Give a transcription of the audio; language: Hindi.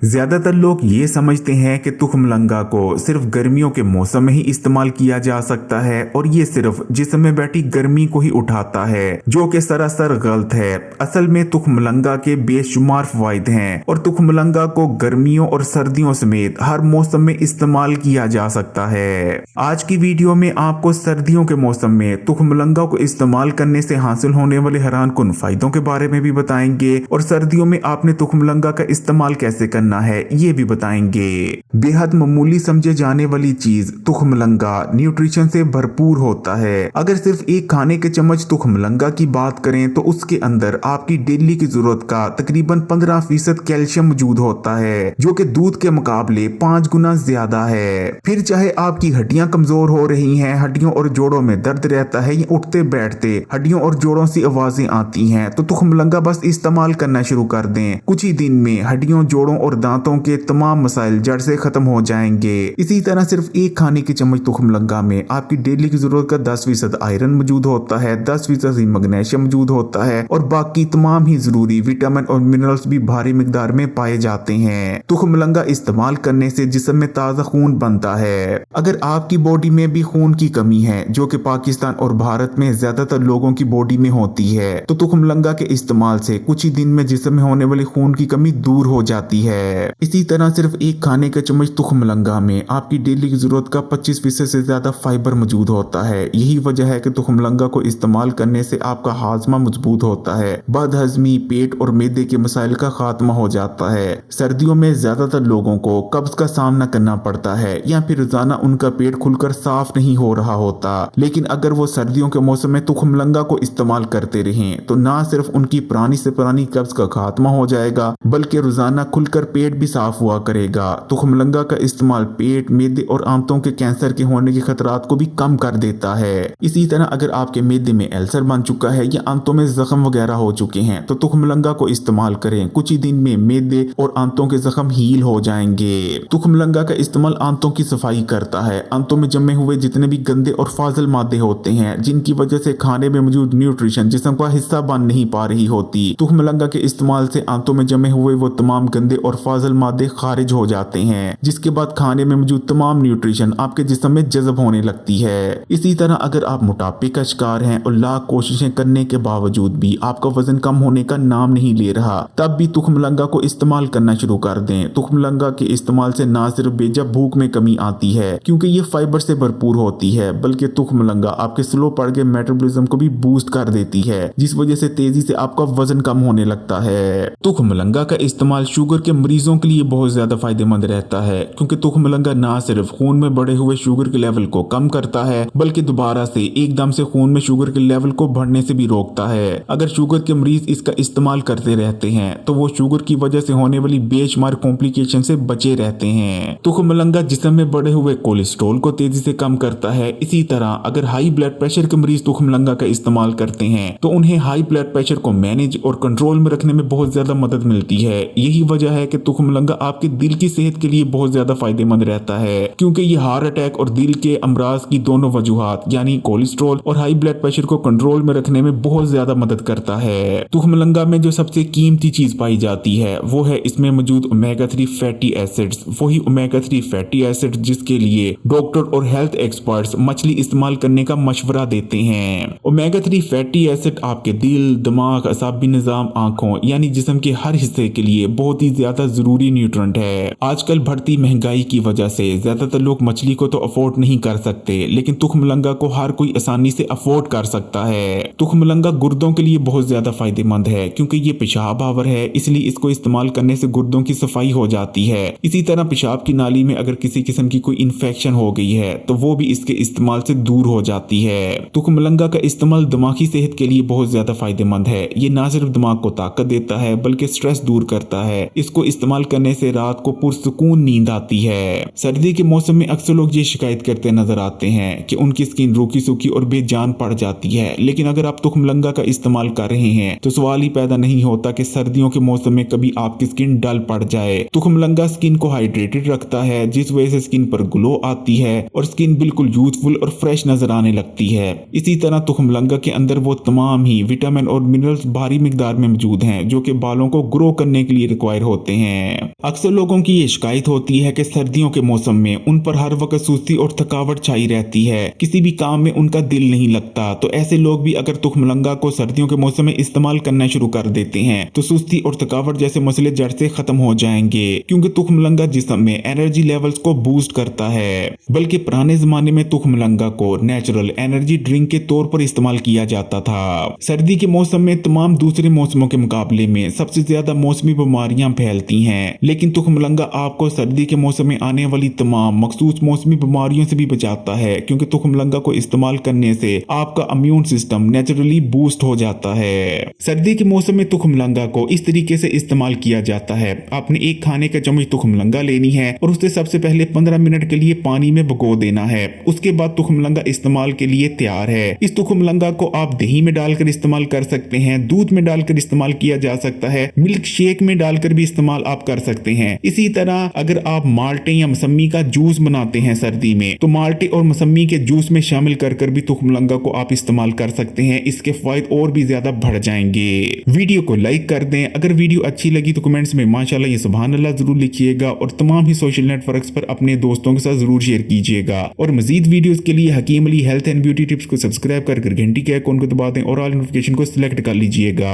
ज्यादातर लोग ये समझते हैं कि तुखमलंगा को सिर्फ गर्मियों के मौसम में ही इस्तेमाल किया जा सकता है और ये सिर्फ जिस्म में बैठी गर्मी को ही उठाता है, जो कि सरासर गलत है। असल में तुखमलंगा के बेशुमार फायदे हैं और तुखमलंगा को गर्मियों और सर्दियों समेत हर मौसम में इस्तेमाल किया जा सकता है। आज की वीडियो में आपको सर्दियों के मौसम में तुखमलंगा को इस्तेमाल करने से हासिल होने वाले हैरानकुन फायदों के बारे में भी बताएंगे और सर्दियों में आपने तुखमलंगा का इस्तेमाल कैसे करना है ये भी बताएंगे। बेहद मामूली समझे जाने वाली चीज तुखमलंगा न्यूट्रिशन से भरपूर होता है। अगर सिर्फ एक खाने के चम्मच तुखमलंगा की बात करें तो उसके अंदर आपकी डेली की जरूरत का तकरीबन 15% कैल्शियम मौजूद होता है, जो कि दूध के मुकाबले 5 गुना ज्यादा है। फिर चाहे आपकी हड्डियां कमजोर हो रही हैं, हड्डियों और जोड़ों में दर्द रहता है या उठते बैठते हड्डियों और जोड़ों से आवाजें आती हैं, तो तुखमलंगा बस इस्तेमाल करना शुरू कर दें। कुछ ही दिन में हड्डियों, जोड़ों और दांतों के तमाम मसाइल जड़ से खत्म हो जाएंगे। इसी तरह सिर्फ एक खाने के चम्मच तुखमलंगा में आपकी डेली की जरूरत का 10% आयरन मौजूद होता है, 10% मैग्नीशियम मौजूद होता है और बाकी तमाम ही जरूरी विटामिन और मिनरल्स भी भारी मिकदार में पाए जाते हैं। तुखमलंगा इस्तेमाल करने से जिस्म में ताजा खून बनता है। अगर आपकी बॉडी में भी खून की कमी है, जो कि पाकिस्तान और भारत में ज्यादातर लोगों की बॉडी में होती है, तो तुखमलंगा के इस्तेमाल से कुछ ही दिन में जिस्म में होने वाली खून की कमी दूर हो जाती है। इसी तरह सिर्फ एक खाने का चम्मच तुखमलंगा में आपकी डेली की जरूरत का 25% से ज्यादा फाइबर मौजूद होता है। यही वजह है कि तुखमलंगा को इस्तेमाल करने से आपका हाजमा मजबूत होता है, बदहजमी, पेट और मैदे के मसाइल का खात्मा हो जाता है। सर्दियों में ज्यादातर लोगों को कब्ज का सामना करना पड़ता है या फिर रोजाना उनका पेट खुलकर साफ नहीं हो रहा होता, लेकिन अगर वो सर्दियों के मौसम में तुखमलंगा को इस्तेमाल करते रहें तो ना सिर्फ उनकी पुरानी से पुरानी कब्ज का खात्मा हो जाएगा, बल्कि रोजाना खुलकर पेट भी साफ हुआ करेगा। तुखमलंगा का इस्तेमाल पेट, मैदे और आंतों के कैंसर के होने के खतरात को भी कम कर देता है। इसी तरह अगर आपके मैदे में अल्सर बन चुका है या आंतों में जख्म वगैरह हो चुके हैं तो तुखमलंगा को इस्तेमाल करें। कुछ ही दिन में मैदे और आंतों के जख्म हील हो जाएंगे। तुखमलंगा का इस्तेमाल आंतों की सफाई करता है। आंतों में जमे हुए जितने भी गंदे और फाजिल मादे होते हैं, जिनकी वजह से खाने में मौजूद न्यूट्रिशन जिस्म का हिस्सा बन नहीं पा रही होती, तुखमलंगा के इस्तेमाल से आंतों में जमे हुए वो तमाम गंदे और फाजिल मादे खारिज हो जाते हैं, जिसके बाद खाने में मौजूद तमाम न्यूट्रिशन आपके जिस्म में जज़ब होने लगती है। इसी तरह अगर आप मोटापे का शिकार हैं और लाख कोशिशें करने के बावजूद भी आपका वजन कम होने का नाम नहीं ले रहा, तब भी तुखमलंगा को इस्तेमाल करना शुरू कर दें। तुखमलंगा के इस्तेमाल से ना सिर्फ बेजा भूख में कमी आती है, क्योंकि ये फाइबर से भरपूर होती है, बल्कि तुखमलंगा आपके स्लो पड़ गए मेटाबॉलिज्म को भी बूस्ट कर देती है, जिस वजह से तेजी से आपका वजन कम होने लगता है। तुखमलंगा का इस्तेमाल शुगर के मरीजों के लिए बहुत ज्यादा फायदेमंद रहता है, क्योंकि तुखमलंगा ना सिर्फ खून में बढ़े हुए शुगर के लेवल को कम करता है, बल्कि दोबारा से एकदम से खून में शुगर के लेवल को बढ़ने से भी रोकता है। अगर शुगर के मरीज इसका इस्तेमाल करते रहते हैं तो वो शुगर की वजह से होने वाली बेशुमार कॉम्प्लिकेशन से बचे रहते हैं। तुखमलंगा जिस्म में बढ़े हुए कोलेस्ट्रॉल को तेजी से कम करता है। इसी तरह अगर हाई ब्लड प्रेशर के मरीज तुखमलंगा का इस्तेमाल करते हैं तो उन्हें हाई ब्लड प्रेशर को मैनेज और कंट्रोल में रखने में बहुत ज्यादा मदद मिलती है। यही वजह है कि तुखमलंगा आपके दिल की सेहत के लिए बहुत ज्यादा फायदेमंद रहता है, क्योंकि ये हार्ट अटैक और दिल के अमराज की दोनों वजूहात यानी कोलेस्ट्रॉल और हाई ब्लड प्रेशर को कंट्रोल में रखने में बहुत ज्यादा मदद करता है। तुखमलंगा में जो सबसे कीमती चीज पाई जाती है वो है इसमें मौजूद ओमेगा 3 फैटी एसिड्स। वही ओमेगा 3 फैटी एसिड जिसके लिए डॉक्टर और हेल्थ एक्सपर्ट्स मछली इस्तेमाल करने का मशवरा देते हैं। ओमेगा 3 फैटी एसिड आपके दिल, दिमाग, असाबी निजाम, आंखों यानी जिस्म के हर हिस्से के लिए बहुत ही ज्यादा जरूरी न्यूट्रेंट है। आजकल बढ़ती महंगाई की वजह से ज्यादातर लोग मछली को तो अफोर्ड नहीं कर सकते, लेकिन तुखमलंगा को हर कोई आसानी से अफोर्ड कर सकता है। तुखमलंगा गुर्दों के लिए बहुत ज्यादा फायदेमंद है, क्योंकि ये पेशाब आवर है, इसलिए इसको इस्तेमाल करने से गुर्दों की सफाई हो जाती है। इसी तरह पेशाब की नाली में अगर किसी किस्म की कोई इन्फेक्शन हो गई है तो वो भी इसके इस्तेमाल से दूर हो जाती है। तुखमलंगा का इस्तेमाल दिमागी सेहत के लिए बहुत ज्यादा फायदेमंद है। ये ना सिर्फ दिमाग को ताकत देता है बल्कि स्ट्रेस दूर करता है। इसको इस्तेमाल करने से रात को पुरसुकून नींद आती है। सर्दी के मौसम में अक्सर लोग ये शिकायत करते नजर आते हैं कि उनकी स्किन रूखी सूखी और बेजान पड़ जाती है, लेकिन अगर आप तुखमलंगा का इस्तेमाल कर रहे हैं तो सवाल ही पैदा नहीं होता कि सर्दियों के मौसम में कभी आपकी स्किन डल पड़ जाए। तुखमलंगा स्किन को हाइड्रेटेड रखता है, जिस वजह से स्किन पर ग्लो आती है और स्किन बिल्कुल यूथफुल और फ्रेश नजर आने लगती है। इसी तरह तुखमलंगा के अंदर वो तमाम ही विटामिन और मिनरल्स भारी मिकदार में मौजूद हैं जो कि बालों को ग्रो करने के लिए रिक्वायर होते हैं। हैं। अक्सर लोगों की ये शिकायत होती है कि सर्दियों के मौसम में उन पर हर वक्त सुस्ती और थकावट छाई रहती है, किसी भी काम में उनका दिल नहीं लगता। तो ऐसे लोग भी अगर तुखमलंगा को सर्दियों के मौसम में इस्तेमाल करना शुरू कर देते हैं तो सुस्ती और थकावट जैसे मसले जड़ से खत्म हो जाएंगे, क्योंकि तुखमलंगा जिस्म में एनर्जी लेवल्स को बूस्ट करता है। बल्कि पुराने जमाने में तुखमलंगा को नेचुरल एनर्जी ड्रिंक के तौर पर इस्तेमाल किया जाता था। सर्दी के मौसम में तमाम दूसरे मौसमों के मुकाबले में सबसे ज्यादा मौसमी बीमारियां फैलती हैं, लेकिन तुखमलंगा आपको सर्दी के मौसम में आने वाली तमाम मखसूस मौसमी बीमारियों से भी बचाता है, क्योंकि तुखमलंगा को इस्तेमाल करने से आपका इम्यून सिस्टम नेचुरली बूस्ट हो जाता है। सर्दी के मौसम में तुखमलंगा को इस तरीके से इस्तेमाल किया जाता है। आपने एक खाने का चम्मच तुखमलंगा लेनी है और उसे सबसे पहले 15 मिनट के लिए पानी में भिगो देना है। उसके बाद तुखमलंगा इस्तेमाल के लिए तैयार है। इस तुखमलंगा को आप दही में डालकर इस्तेमाल कर सकते हैं, दूध में डालकर इस्तेमाल किया जा सकता है, मिल्क शेक में डालकर भी इस्तेमाल आप कर सकते हैं। इसी तरह अगर आप माल्टे या मौसमी का जूस बनाते हैं सर्दी में, तो माल्टे और मौसमी के जूस में शामिल कर भी तुखमलंगा को आप इस्तेमाल कर सकते हैं। इसके फायदे और भी ज्यादा बढ़ जाएंगे। वीडियो को लाइक कर दें। अगर वीडियो अच्छी लगी तो कमेंट्स में माशाल्लाह या सुभान अल्लाह जरूर लिखिएगा और तमाम ही सोशल नेटवर्क्स पर अपने दोस्तों के साथ जरूर शेयर कीजिएगा। और मजीद वीडियोस के लिए Hakeem Ali health and beauty tips को सब्सक्राइब कर घंटी के आइकॉन को दबा दें और ऑल नोटिफिकेशन को सिलेक्ट कर लीजिएगा।